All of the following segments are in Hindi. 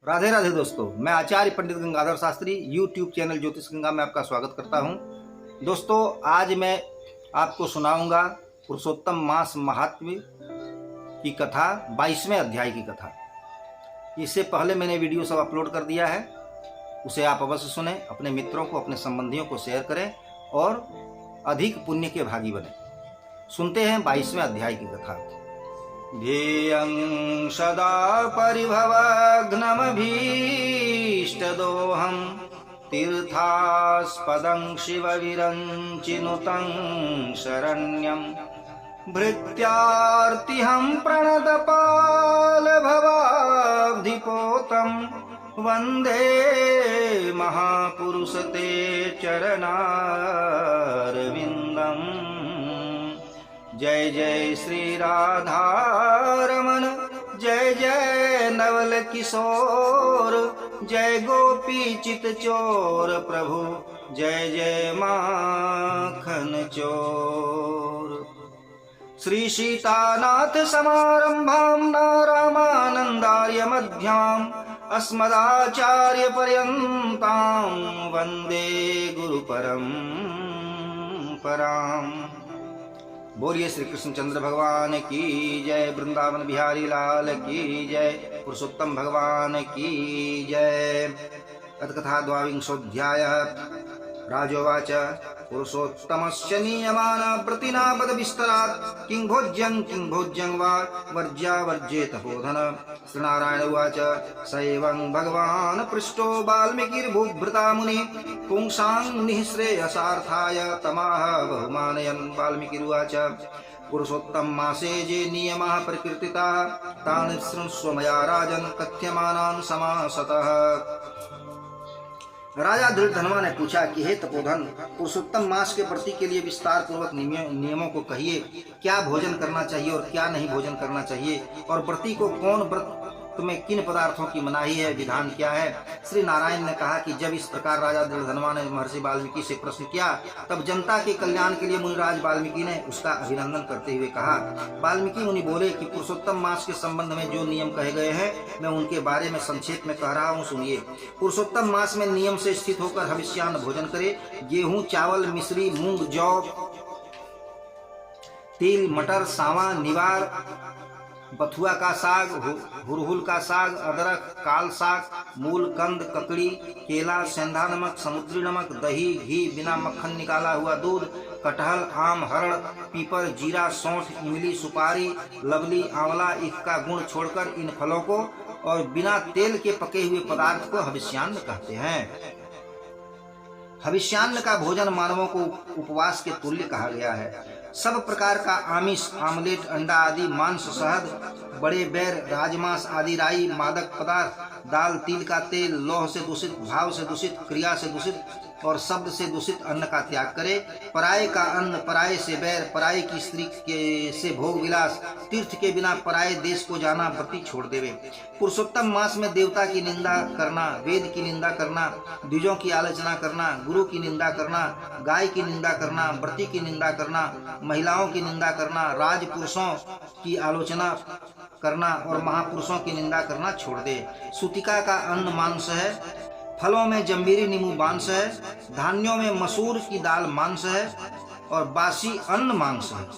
राधे राधे दोस्तों, मैं आचार्य पंडित गंगाधर शास्त्री यूट्यूब चैनल ज्योतिष गंगा में आपका स्वागत करता हूं। दोस्तों, आज मैं आपको सुनाऊंगा पुरुषोत्तम मास महात्म्य की कथा, 22वें अध्याय की कथा। इससे पहले मैंने वीडियो सब अपलोड कर दिया है, उसे आप अवश्य सुने, अपने मित्रों को, अपने संबंधियों को शेयर करें और अधिक पुण्य के भागी बने। सुनते हैं 22वें अध्याय की कथा। ध्येयं सदा परिभवघ्नमभीष्टदोहं तीर्थास्पदं शिवविरञ्चिनुतं शरण्यं भृत्यार्तिहं प्रणतपालभवाब्धिपोतं वन्दे महापुरुष ते चरणारविन्दम्। जय जय श्री राधा रमन, जय जय नवल किशोर, जय गोपी चित चोर प्रभु, जय जय माखन चोर। श्री सीतानाथ समारंभां नारायणानंदार्य मध्याम् अस्मदाचार्य पर्यन्तां वंदे गुरु परंपराम्। बोलिए श्री कृष्णचंद्र भगवान की जय, वृंदावन बिहारी लाल की जय, पुरुषोत्तम भगवान की जय। तत्कथा द्वाविंशोऽध्यायः। राजोवाच पुरुषोत्तमस्य नीयमान प्रतिना पदविस्तरात् किं भोज्यं वा वर्ज्यावर्ज्ये तपोधन। श्रीनारायण उवाच स एवं भगवान् पृष्टो वाल्मीकिर्भूभृता मुनि पुंसां निःश्रेयसार्थाय तमाह बहुमानयन्। वाल्मीकिरुवाच पुरुषोत्तम मासे जे नियमाः प्रकीर्तिताः तान् शृण्वस्व मया राजन् कथ्यमानान् समासतः। राजा धृतधनवा ने पूछा कि हे तपोधन, पुरुषोत्तम मास के व्रती के लिए विस्तार पूर्वक नियमों को कहिए। क्या भोजन करना चाहिए और क्या नहीं भोजन करना चाहिए, और व्रती को कौन व्रत में किन पदार्थों की मनाही है, विधान क्या है। श्री नारायण ने कहा कि जब इस प्रकार राजा धृतधनवा ने महर्षि वाल्मीकि से प्रश्न किया, तब जनता के कल्याण के लिए मुनिराज वाल्मीकि ने उसका अभिनंदन करते हुए कहा। वाल्मीकि मुनि बोले कि पुरुषोत्तम मास के संबंध में जो नियम कहे गए हैं, मैं उनके बारे में संक्षेप में कह रहा हूँ, सुनिए। पुरुषोत्तम मास में नियम से स्थित होकर हविष्यान्न भोजन करे। गेहूं, चावल, मिश्री, मूंग, जौ, तिल, मटर, सावा, निवार, बथुआ का साग, हुरहुल का साग, अदरक, काल साग, मूल, कंद, ककड़ी, केला, सेंधा नमक, समुद्री नमक, दही, घी, बिना मक्खन निकाला हुआ दूध, कटहल, आम, हरड़, पीपर, जीरा, सौंठ, इमली, सुपारी, लवली, आंवला, ईख का गुण छोड़कर इन फलों को और बिना तेल के पके हुए पदार्थ को हविष्यान्न कहते हैं। हविष्यान्न का भोजन मानवों को उपवास के तुल्य कहा गया है। सब प्रकार का आमिष, आमलेट, अंडा आदि, मांस, शहद, बड़े बैर, राजमांस आदि, राई, मादक पदार्थ, दाल, तिल का तेल, लौह से दूषित, भाव से दूषित, क्रिया से दूषित और शब्द से दूषित अन्न का त्याग करे। पराये का अन्न, पराये से बैर, पराये की स्त्री से भोग विलास, तीर्थ के बिना पराये देश को जाना व्रती छोड़ देवे। पुरुषोत्तम मास में देवता की निंदा करना, वेद की निंदा करना, द्विजों की आलोचना करना, गुरु की निंदा करना, गाय की निंदा करना, व्रती की निंदा करना, महिलाओं की निंदा करना, राजपुरुषों की आलोचना करना और महापुरुषों की निंदा करना छोड़ दे। सूतिका का अन्न मांस है, फलों में जंबीरी नींबू मांस है, धान्यों में मसूर की दाल मांस है और बासी अन्न मांस है।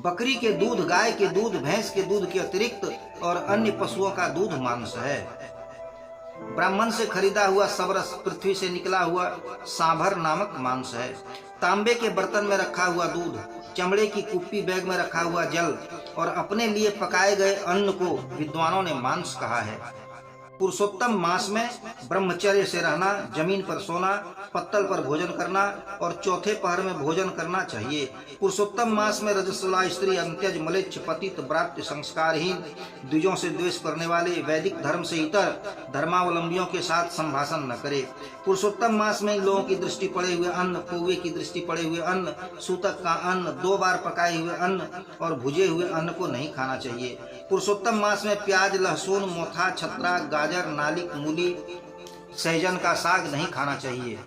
बकरी के दूध, गाय के दूध, भैंस के दूध के अतिरिक्त और अन्य पशुओं का दूध मांस है। ब्राह्मण से खरीदा हुआ सबरस, पृथ्वी से निकला हुआ सांभर नामक मांस है। तांबे के बर्तन में रखा हुआ दूध, चमड़े की कुप्पी बैग में रखा हुआ जल और अपने लिए पकाए गए अन्न को विद्वानों ने मांस कहा है। पुरुषोत्तम मास में ब्रह्मचर्य से रहना, जमीन पर सोना, पत्तल पर भोजन करना और चौथे पहर में भोजन करना चाहिए। पुरुषोत्तम मास में रजस्वला स्त्री, अंत्यज, मलेच्छ, पतित, भ्रातृ, संस्कारहीन, द्विजों से द्वेष करने वाले, वैदिक धर्म से इतर धर्मावलंबियों के साथ संभाषण न करे। पुरुषोत्तम मास में लोगों की दृष्टि पड़े हुए अन्न, कौवे की दृष्टि पड़े हुए अन्न, सूतक का अन्न, 2 बार पकाए हुए अन्न और भुजे हुए अन्न को नहीं खाना चाहिए। पुरुषोत्तम मास में प्याज, लहसुन, मोथा, छत्रा, गाजर, नालिक, मूली, सहजन का साग नहीं खाना चाहिए।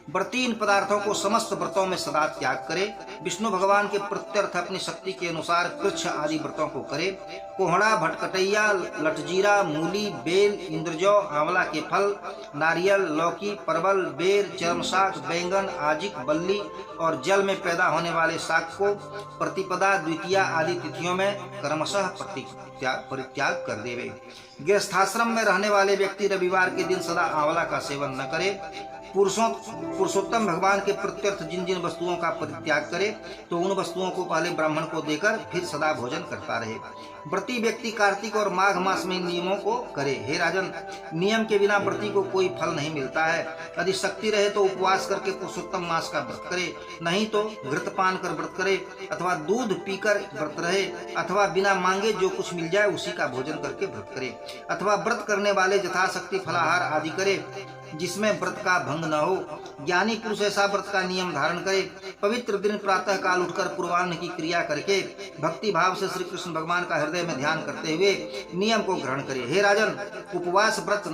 व्रती इन पदार्थों को समस्त व्रतों में सदा त्याग करे। विष्णु भगवान के प्रत्यर्थ अपनी शक्ति के अनुसार कृच्छ आदि व्रतों को करे। कोहड़ा, भटकटैया, लटजीरा, मूली, बेल, इंद्रजौ, आंवला के फल, नारियल, लौकी, परवल, बेर, चर्म शाक, बैंगन, आजिक, बल्ली और जल में पैदा होने वाले शाक को प्रतिपदा, द्वितीया आदि तिथियों में क्रमशः परित्याग कर देवे। गृहस्थाश्रम में रहने वाले व्यक्ति रविवार के दिन सदा आंवला का सेवन न करे। पुरुषोत्तम भगवान के प्रत्यर्थ जिन जिन वस्तुओं का परित्याग करे तो उन वस्तुओं को पहले ब्राह्मण को देकर फिर सदा भोजन करता रहे। व्रती व्यक्ति कार्तिक और माघ मास में नियमों को करे। हे राजन, नियम के बिना व्रती को कोई फल नहीं मिलता है। यदि शक्ति रहे तो उपवास करके पुरुषोत्तम मास का व्रत करे, नहीं तो घृतपान कर व्रत करे, अथवा दूध पीकर व्रत रहे, अथवा बिना मांगे जो कुछ मिल जाए उसी का भोजन करके व्रत करे, अथवा व्रत करने वाले यथाशक्ति फलाहार आदि करे जिसमें व्रत का भंग न हो। ज्ञानी पुरुष ऐसा व्रत का नियम धारण करे। पवित्र दिन प्रातः काल उठकर पूर्वाह्न की क्रिया करके भक्ति भाव से श्री कृष्ण भगवान का हृदय में ध्यान करते हुए नियम को ग्रहण करे। हे राजन, उपवास व्रत,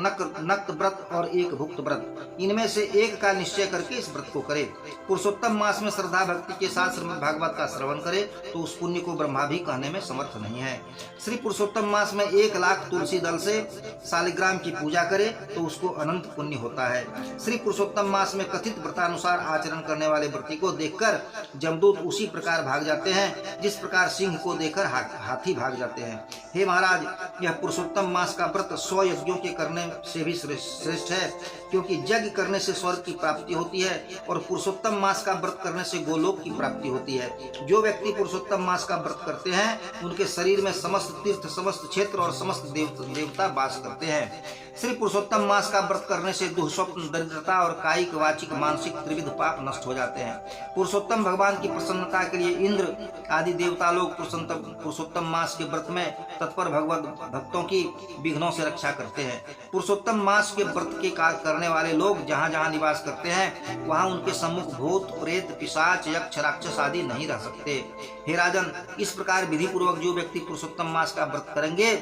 नक्त व्रत और एक भुक्त व्रत, इनमें से एक का निश्चय करके इस व्रत को करे। पुरुषोत्तम मास में श्रद्धा भक्ति के साथ श्रीमद् भागवत का श्रवण करे तो उस पुण्य को ब्रह्मा भी कहने में समर्थ नहीं है। श्री पुरुषोत्तम मास में 1 लाख तुलसी दल से शालिग्राम की पूजा करे तो उसको अनंत पुण्य होता है। श्री पुरुषोत्तम मास में कथित व्रतानुसार आचरण करने वाले व्रती को देखकर जमदूत उसी प्रकार भाग जाते हैं जिस प्रकार सिंह को देखकर हाथी भाग जाते हैं। हे महाराज, यह पुरुषोत्तम मास का व्रत 100 यज्ञों के करने से भी श्रेष्ठ है, क्योंकि यज्ञ करने से स्वर्ग की प्राप्ति होती है और पुरुषोत्तम मास का व्रत करने से गोलोक की प्राप्ति होती है। जो व्यक्ति पुरुषोत्तम मास का व्रत करते हैं उनके शरीर में समस्त तीर्थ, समस्त क्षेत्र और समस्त देवता वास करते हैं। श्री पुरुषोत्तम मास का व्रत करने से दुःस्वप्न, दरिद्रता और कायिक, वाचिक, मानसिक त्रिविध पाप नष्ट हो जाते हैं। पुरुषोत्तम भगवान की प्रसन्नता के लिए इंद्र आदि देवता लोग पुरुषोत्तम मास के व्रत में तत्पर भगवत भक्तों की विघ्नों से रक्षा करते हैं। पुरुषोत्तम मास के व्रत के कार्य करने वाले लोग जहाँ जहाँ निवास करते हैं वहाँ उनके सम्मुख भूत, प्रेत, पिशाच, यक्ष, राक्षस आदि नहीं रह सकते। हे राजन, इस प्रकार विधि पूर्वक जो व्यक्ति पुरुषोत्तम मास का व्रत करेंगे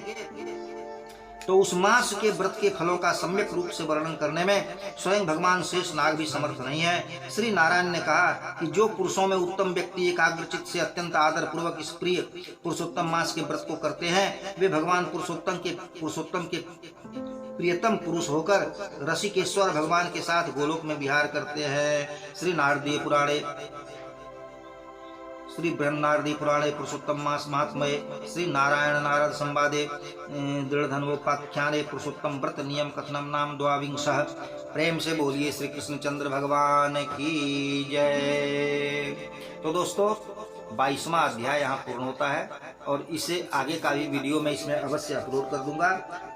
तो उस मास के व्रत के फलों का सम्यक रूप से वर्णन करने में स्वयं भगवान शेष नाग भी समर्थ नहीं है। श्री नारायण ने कहा कि जो पुरुषों में उत्तम व्यक्ति एकाग्रचित्त से अत्यंत आदर पूर्वक इस प्रिय पुरुषोत्तम मास के व्रत को करते हैं वे भगवान पुरुषोत्तम के प्रियतम पुरुष होकर रसिकेश्वर भगवान के साथ गोलोक में विहार करते हैं। श्री नारदीय पुराणे, श्री ब्रह्मनारदी पुराणे पुरुषोत्तम मास महात्म्ये, श्री नारायण नारद संवादे दृढ़धन्वोपाख्याने पुरुषोत्तम व्रत नियम कथनम नाम 22। प्रेम से बोलिए श्री कृष्णचंद्र भगवान की जय। तो दोस्तों, 22वां अध्याय यहाँ पूर्ण होता है और इसे आगे का भी वीडियो मैं इसमें अवश्य अपलोड कर दूंगा।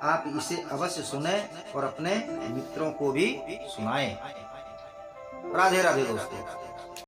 आप इसे अवश्य सुने और अपने मित्रों को भी सुनाएं। राधे राधे दोस्तों।